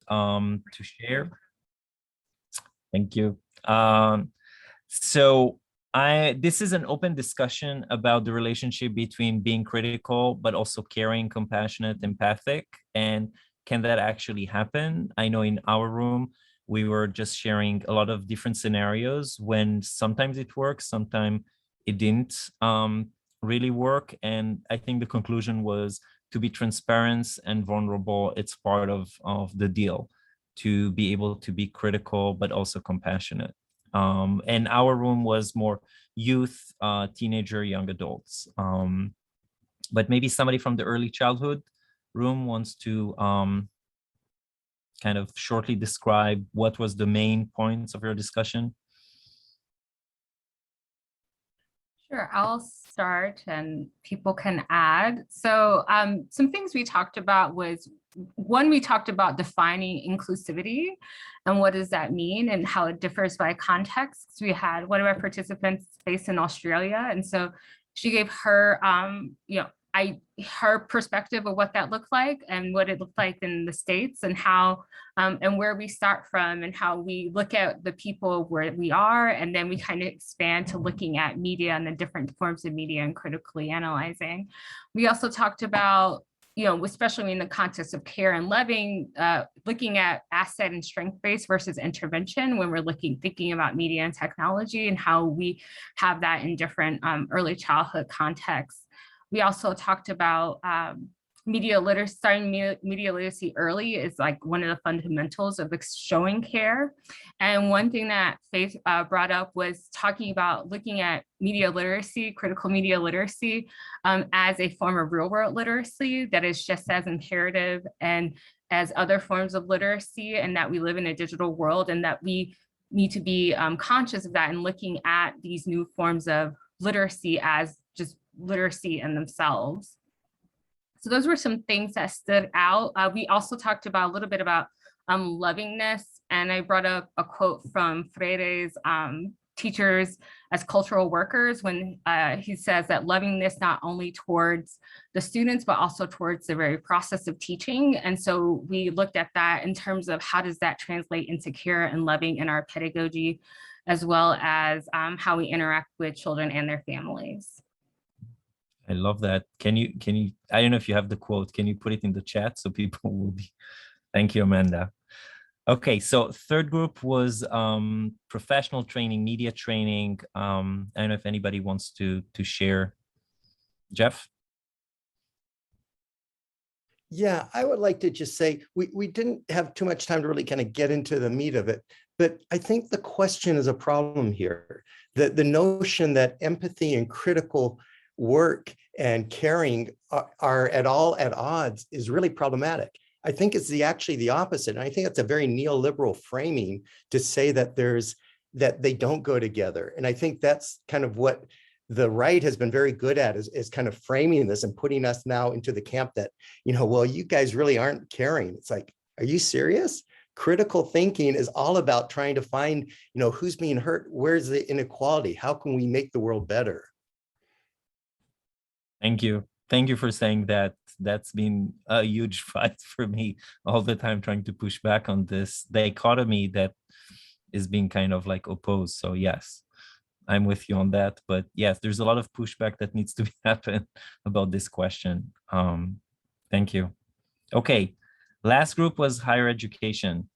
to share. Thank you. So this is an open discussion about the relationship between being critical, but also caring, compassionate, empathic. And can that actually happen? I know in our room, we were just sharing a lot of different scenarios when sometimes it works, sometimes it didn't really work. And I think the conclusion was to be transparent and vulnerable. It's part of the deal, to be able to be critical, but also compassionate. And our room was more youth, teenager, young adults. But maybe somebody from the early childhood room wants to kind of shortly describe what was the main points of your discussion. Sure, I'll start and people can add. So some things we talked about was, one, we talked about defining inclusivity and what does that mean and how it differs by context. We had one of our participants based in Australia, and so she gave her, her perspective of what that looked like and what it looked like in the States, and how and where we start from and how we look at the people where we are, and then we kind of expand to looking at media and the different forms of media and critically analyzing. We also talked about, especially in the context of care and loving, looking at asset and strength-based versus intervention when we're thinking about media and technology, and how we have that in different early childhood contexts. We also talked about media literacy. Starting media literacy early is like one of the fundamentals of showing care. And one thing that Faith brought up was talking about looking at media literacy, critical media literacy, as a form of real world literacy that is just as imperative and as other forms of literacy, and that we live in a digital world, and that we need to be conscious of that and looking at these new forms of literacy as just literacy in themselves. So those were some things that stood out. We also talked about a little bit about lovingness, and I brought up a quote from Freire's Teachers as Cultural Workers, when he says that lovingness not only towards the students, but also towards the very process of teaching. And so we looked at that in terms of how does that translate into care and loving in our pedagogy, as well as how we interact with children and their families. I love that. Can you, I don't know if you have the quote, can you put it in the chat so people will be, thank you, Amanda. Okay, so third group was professional training, media training. I don't know if anybody wants to share. Jeff? Yeah, I would like to just say, we didn't have too much time to really kind of get into the meat of it, but I think the question is a problem here. The notion that empathy and critical work and caring are at odds is really problematic. I think it's actually the opposite. And I think that's a very neoliberal framing to say that they don't go together. And I think that's kind of what the right has been very good at, is kind of framing this and putting us now into the camp that, well, you guys really aren't caring. It's like, are you serious? Critical thinking is all about trying to find, who's being hurt, where's the inequality, how can we make the world better? Thank you. Thank you for saying that. That's been a huge fight for me all the time, trying to push back on this dichotomy that is being kind of like opposed. So yes, I'm with you on that. But yes, there's a lot of pushback that needs to happen about this question. Thank you. Okay, last group was higher education.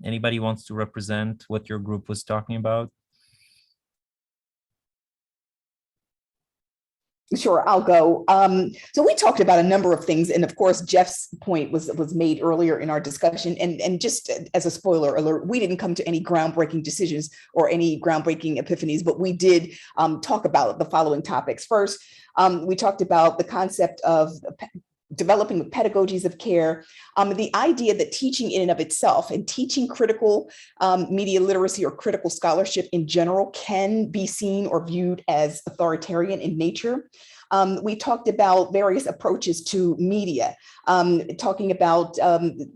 Anybody wants to represent what your group was talking about? Sure, I'll go. So we talked about a number of things, and of course, Jeff's point was made earlier in our discussion. And just as a spoiler alert, we didn't come to any groundbreaking decisions or any groundbreaking epiphanies, but we did talk about the following topics. First, we talked about the concept of developing pedagogies of care, the idea that teaching in and of itself and teaching critical media literacy or critical scholarship in general can be seen or viewed as authoritarian in nature. We talked about various approaches to media, talking about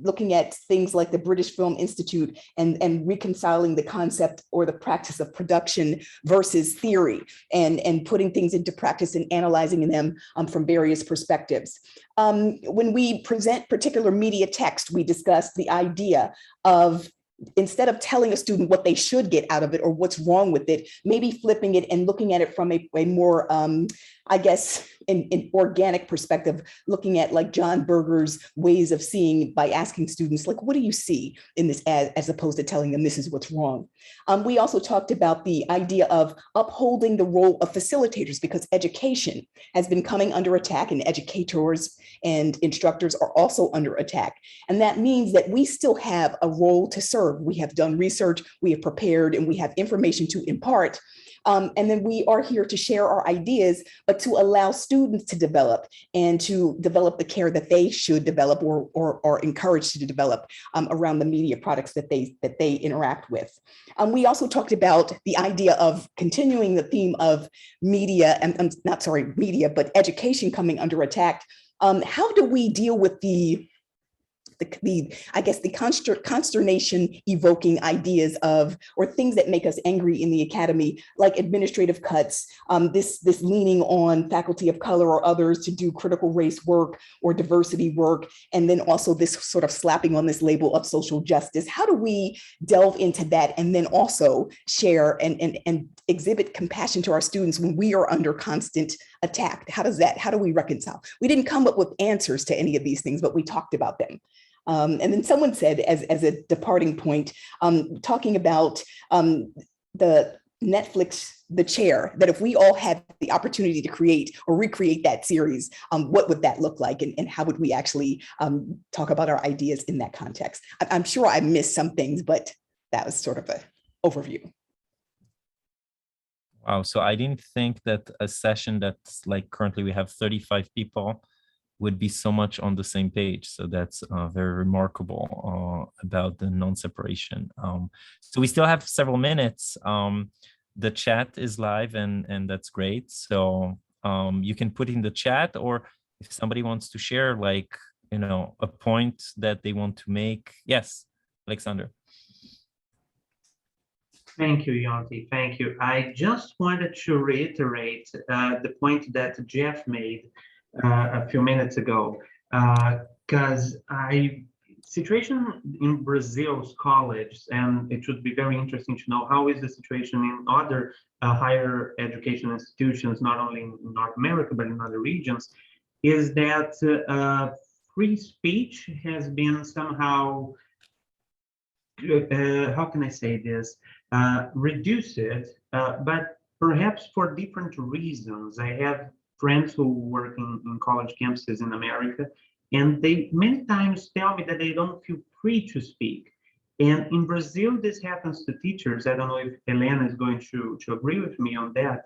looking at things like the British Film Institute and reconciling the concept or the practice of production versus theory, and putting things into practice and analyzing them from various perspectives. When we present particular media text, we discussed the idea of, instead of telling a student what they should get out of it or what's wrong with it, maybe flipping it and looking at it from a more, I guess, in organic perspective, looking at like John Berger's ways of seeing by asking students, like, what do you see in this as opposed to telling them this is what's wrong? We also talked about the idea of upholding the role of facilitators, because education has been coming under attack and educators and instructors are also under attack. And that means that we still have a role to serve. We have done research, we have prepared, and we have information to impart. And then we are here to share our ideas, but to allow students to develop and to develop the care that they should develop or are encouraged to develop around the media products that they interact with. We also talked about the idea of continuing the theme of media, and media, but education coming under attack. How do we deal with the consternation evoking ideas of, or things that make us angry in the academy, like administrative cuts, this leaning on faculty of color or others to do critical race work or diversity work, and then also this sort of slapping on this label of social justice? How do we delve into that and then also share and exhibit compassion to our students when we are under constant attack? How do we reconcile? We didn't come up with answers to any of these things, but we talked about them. And then someone said, as a departing point, talking about the Netflix, The Chair, that if we all had the opportunity to create or recreate that series, what would that look like? And how would we actually talk about our ideas in that context? I'm sure I missed some things, but that was sort of an overview. Wow, so I didn't think that a session that's like currently we have 35 people would be so much on the same page. So that's very remarkable about the non-separation. So we still have several minutes. The chat is live and that's great. So you can put in the chat, or if somebody wants to share like, a point that they want to make. Yes, Alexander. Thank you, Yonty. Thank you. I just wanted to reiterate the point that Jeff made a few minutes ago, because situation in Brazil's college, and it should be very interesting to know how is the situation in other higher education institutions, not only in North America, but in other regions, is that free speech has been somehow, how can I say this, reduced, but perhaps for different reasons. I have friends who work in college campuses in America, and they many times tell me that they don't feel free to speak. And in Brazil, this happens to teachers. I don't know if Elena is going to agree with me on that,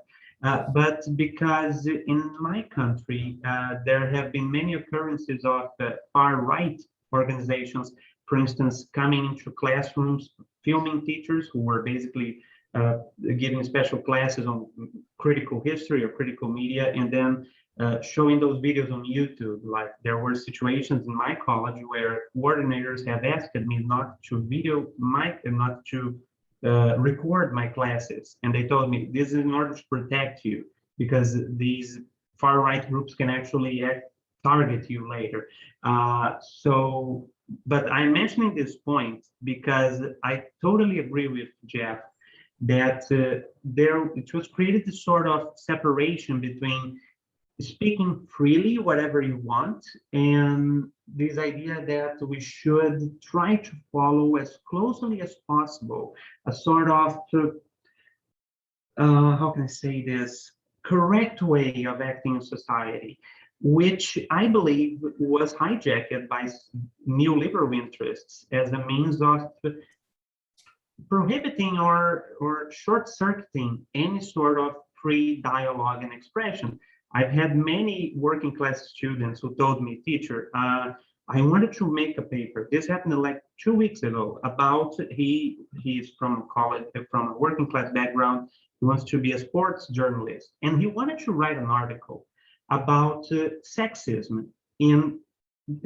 but because in my country, there have been many occurrences of far-right organizations, for instance, coming into classrooms, filming teachers who were basically giving special classes on critical history or critical media, and then showing those videos on YouTube. Like, there were situations in my college where coordinators have asked me not to video mic and not to record my classes. And they told me, this is in order to protect you, because these far-right groups can actually target you later. But I'm mentioning this point because I totally agree with Jeff that it was created this sort of separation between speaking freely whatever you want and this idea that we should try to follow as closely as possible a sort of how can I say this, correct way of acting in society, which I believe was hijacked by neoliberal interests as a means of prohibiting or short-circuiting any sort of free dialogue and expression. I've had many working class students who told me, teacher, I wanted to make a paper. This happened like 2 weeks ago about he's from college, from a working class background. He wants to be a sports journalist, and he wanted to write an article. about sexism in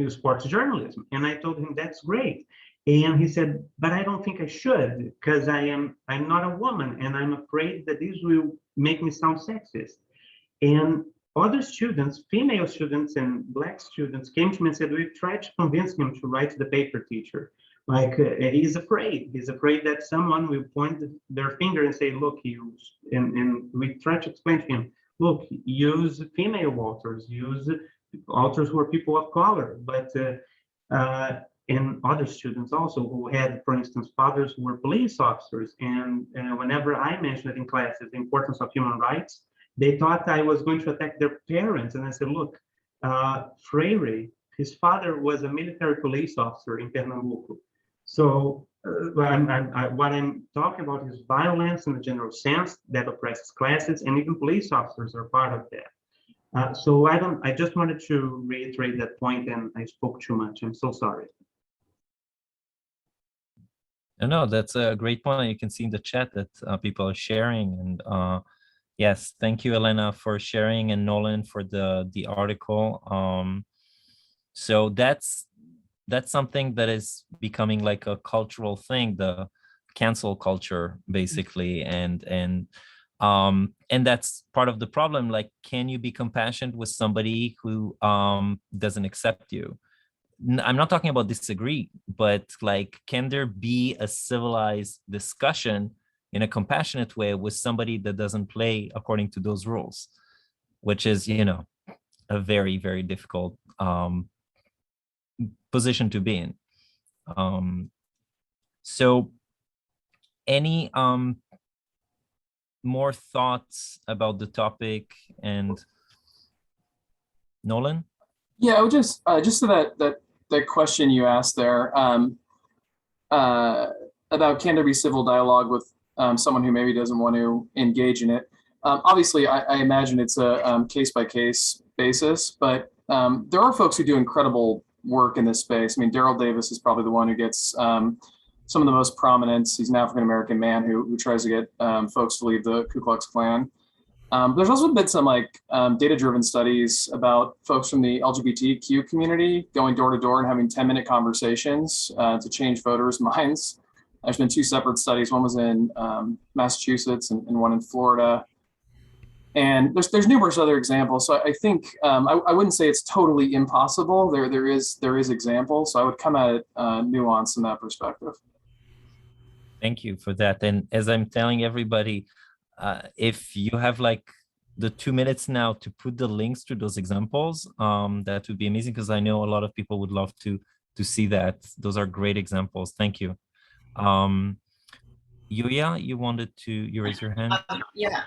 sports journalism. And I told him, that's great. And he said, but I don't think I should, because I'm not a woman, and I'm afraid that this will make me sound sexist. And other students, female students and Black students, came to me and said, we tried to convince him to write the paper, teacher. Like, he's afraid. He's afraid that someone will point their finger and say, look, you, and we tried to explain to him, look, use female authors, use authors who are people of color, but and other students also who had, for instance, fathers who were police officers. And whenever I mentioned in classes the importance of human rights, they thought I was going to attack their parents. And I said, look, Freire, his father was a military police officer in Pernambuco. So what I'm talking about is violence in the general sense that oppresses classes, and even police officers are part of that. So I just wanted to reiterate that point, and I spoke too much. I'm so sorry. No, that's a great point. You can see in the chat that people are sharing, and yes, thank you, Elena, for sharing, and Nolan for the article. So that's something that is becoming like a cultural thing, the cancel culture, basically, and that's part of the problem. Like, can you be compassionate with somebody who doesn't accept you? I'm not talking about disagree, but like, can there be a civilized discussion in a compassionate way with somebody that doesn't play according to those rules, which is, you know, a very, very difficult position to be in. So any more thoughts about the topic? And Nolan? Yeah, I would just to that question you asked there about can there be civil dialogue with someone who maybe doesn't want to engage in it. Obviously, I imagine it's a case-by-case basis, but there are folks who do incredible work in this space. I mean, Daryl Davis is probably the one who gets some of the most prominence. He's an African-American man who tries to get folks to leave the Ku Klux Klan. There's also been some like data-driven studies about folks from the LGBTQ community going door to door and having 10-minute conversations to change voters' minds. There's been 2 separate studies. One was in Massachusetts and one in Florida. And there's numerous other examples. So I think I wouldn't say it's totally impossible. There is examples. So I would come at it nuanced in that perspective. Thank you for that. And as I'm telling everybody, if you have like the 2 minutes now to put the links to those examples, that would be amazing, because I know a lot of people would love to see that. Those are great examples. Thank you. Yuya, you raise your hand? Yeah,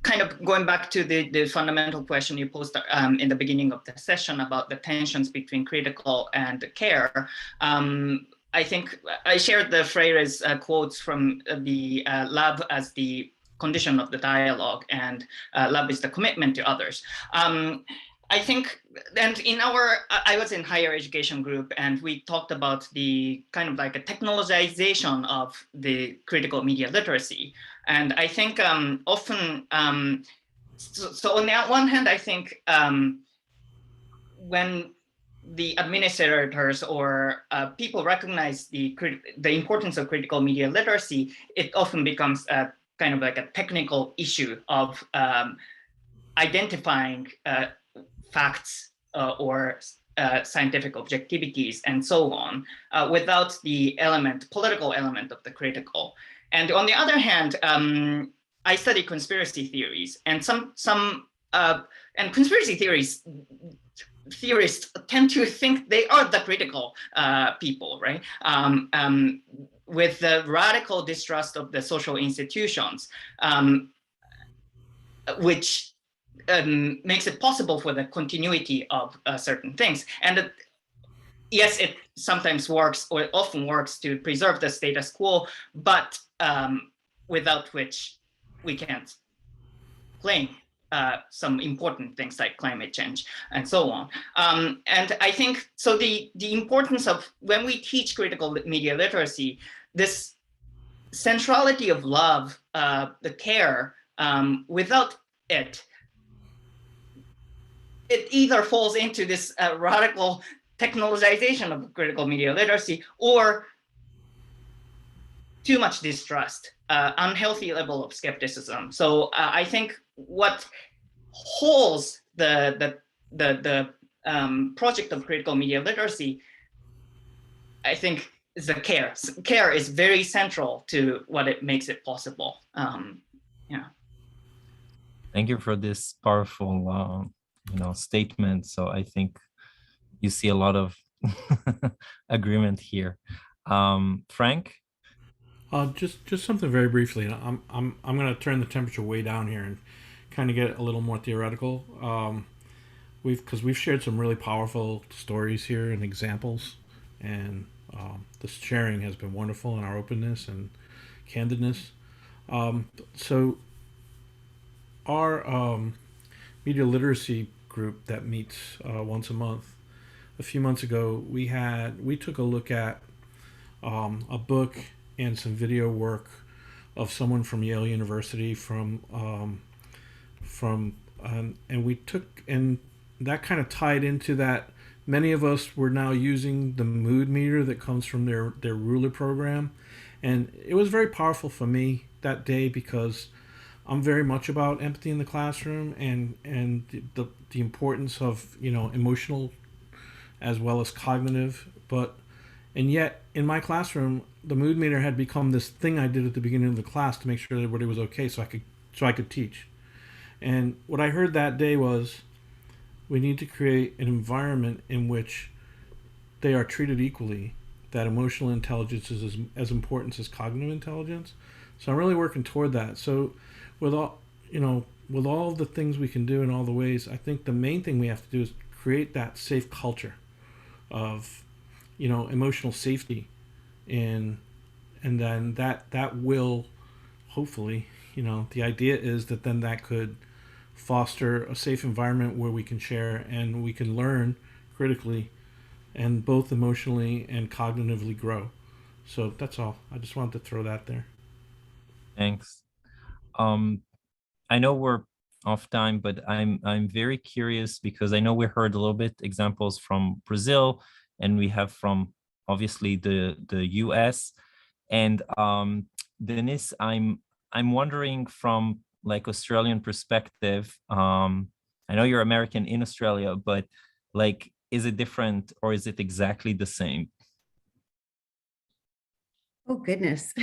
kind of going back to the fundamental question you posed in the beginning of the session about the tensions between critical and care. I think I shared the Freire's quotes from the love as the condition of the dialogue, and love is the commitment to others. I think, and I was in higher education group, and we talked about the kind of like a technologization of the critical media literacy. And I think often, so on the one hand, I think when the administrators or people recognize the importance of critical media literacy, it often becomes a kind of like a technical issue of identifying facts or scientific objectivities and so on, without the political element of the critical. And on the other hand, I study conspiracy theories, and and conspiracy theorists tend to think they are the critical people, right? With the radical distrust of the social institutions, which makes it possible for the continuity of certain things. And yes, it sometimes works, or it often works, to preserve the status quo, but without which we can't claim some important things like climate change and so on. And I think, so the importance of, when we teach critical media literacy, this centrality of love, the care, without it, it either falls into this radical technologization of critical media literacy or too much distrust, unhealthy level of skepticism. So I think what holds the project of critical media literacy, I think, is the care. Care is very central to what it makes it possible. Yeah. Thank you for this powerful, statement. So I think you see a lot of agreement here. Frank? Just something very briefly. I'm going to turn the temperature way down here and kind of get a little more theoretical. Because we've shared some really powerful stories here and examples, and the sharing has been wonderful in our openness and candidness. So our media literacy group that meets once a month, a few months ago, we took a look at a book and some video work of someone from Yale University and that kind of tied into that. Many of us were now using the mood meter that comes from their ruler program, and it was very powerful for me that day because I'm very much about empathy in the classroom and the importance of emotional as well as cognitive, and yet in my classroom the mood meter had become this thing I did at the beginning of the class to make sure that everybody was okay so I could teach. And what I heard that day was we need to create an environment in which they are treated equally, that emotional intelligence is as important as cognitive intelligence. So I'm really working toward that. So with all of the things we can do in all the ways, I think the main thing we have to do is create that safe culture of emotional safety, and then that will hopefully, the idea is that then that could foster a safe environment where we can share and we can learn critically and both emotionally and cognitively grow. So that's all. I just wanted to throw that there. Thanks. I know we're off time, but I'm very curious because I know we heard a little bit examples from Brazil, and we have from obviously the US. And Denise, I'm wondering from like Australian perspective. I know you're American in Australia, but like, is it different or is it exactly the same? Oh goodness,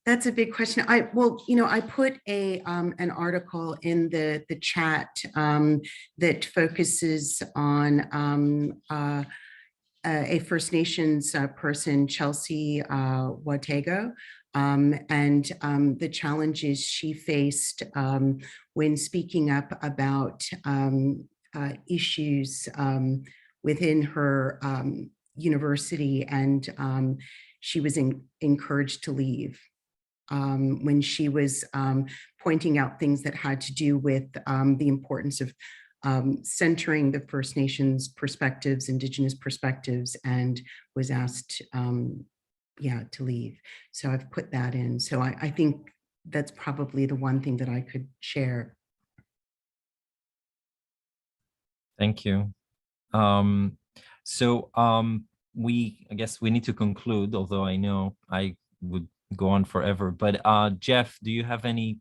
that's a big question. I put an article in the chat that focuses on a First Nations person, Chelsea Watego, and the challenges she faced when speaking up about issues within her university, and she was encouraged to leave when she was pointing out things that had to do with the importance of centering the First Nations perspectives, Indigenous perspectives, and was asked to leave. So I've put that in. So I think that's probably the one thing that I could share. Thank you. I guess we need to conclude, although I know I would go on forever, but Jeff, do you have any,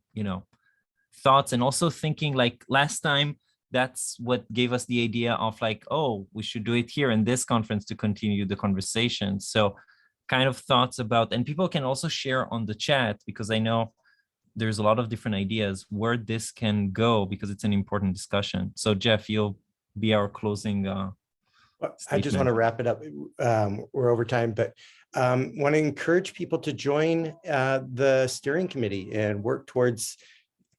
thoughts? And also thinking like last time, that's what gave us the idea of like, oh, we should do it here in this conference to continue the conversation. So kind of thoughts about, and people can also share on the chat, because I know there's a lot of different ideas where this can go, because it's an important discussion. So Jeff, you'll be our closing I just want to wrap it up. We're over time, but want to encourage people to join the steering committee and work towards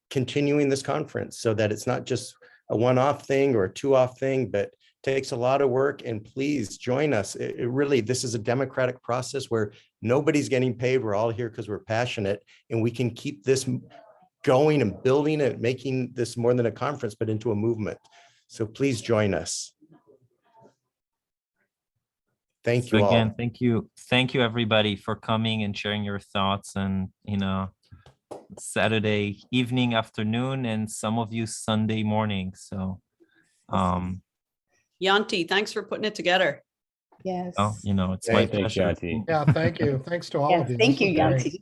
continuing this conference so that it's not just a one-off thing or a two-off thing, but takes a lot of work. And please join us. It really, this is a democratic process where nobody's getting paid. We're all here because we're passionate, and we can keep this going and building it, making this more than a conference, but into a movement. So please join us. Thank you all. Again, thank you everybody for coming and sharing your thoughts and Saturday evening, afternoon, and some of you Sunday morning. So, Yonty, thanks for putting it together. Yes. oh, you know, it's my Thanks, pleasure. Yonty. Yeah, thank you. Thanks to all Yes, of you. thank This you, was great. Yonty.